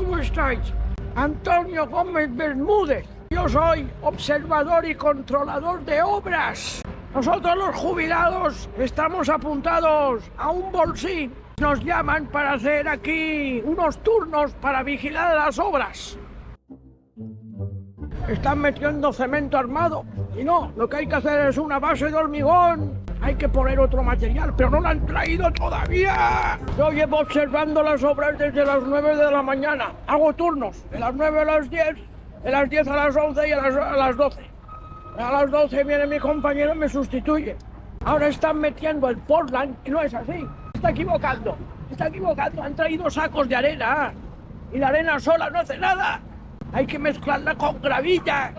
¿Cómo estáis? Antonio Gómez Bermúdez. Yo soy observador y controlador de obras. Nosotros los jubilados estamos apuntados a un bolsín. Nos llaman para hacer aquí unos turnos para vigilar las obras. Están metiendo cemento armado y no, lo que hay que hacer es una base de hormigón. Hay que poner otro material, pero no lo han traído todavía. Yo llevo observando las obras desde las 9 de la mañana. Hago turnos, de las 9 a las 10, de las 10 a las 11 y a las 12. A las 12 viene mi compañero y me sustituye. Ahora están metiendo el Portland y no es así. Está equivocando, han traído sacos de arena y la arena sola no hace nada. Hay que mezclarla con gravilla.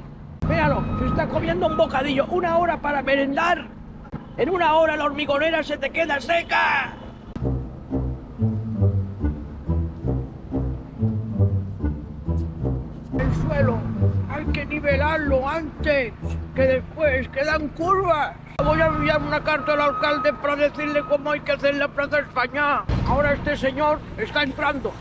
Míralo, se está comiendo un bocadillo, 1 hora para merendar. En 1 hora la hormigonera se te queda seca. El suelo hay que nivelarlo antes, que después quedan curvas. Voy a enviar una carta al alcalde para decirle cómo hay que hacer la Plaza España. Ahora este señor está entrando,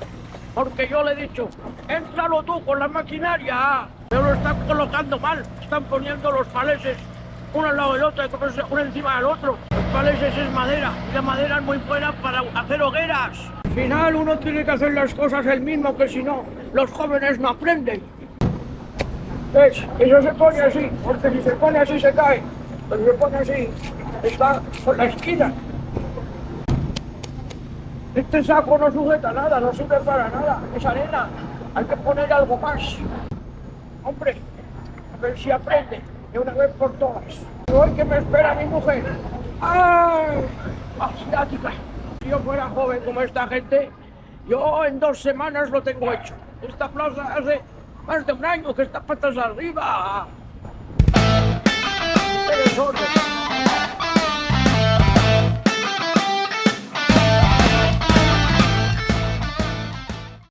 porque yo le he dicho, éntralo tú con la maquinaria. Pero lo están colocando mal, están poniendo los paleses uno al lado del otro, uno encima del otro. Los paleses es madera, y la madera es muy buena para hacer hogueras. Al final uno tiene que hacer las cosas él mismo, que si no, los jóvenes no aprenden. ¿Ves? Eso se pone así, porque si se pone así se cae. Pero se pone así, está por la esquina. Este saco no sujeta nada, no sirve para nada, es arena. Hay que poner algo más. Hombre, a ver si aprende de una vez por todas. Hoy que me espera mi mujer. ¡Ay! Asiática. Si yo fuera joven como esta gente, yo en 2 semanas lo tengo hecho. Esta plaza hace más de 1 año que está patas arriba. ¡Qué desorden!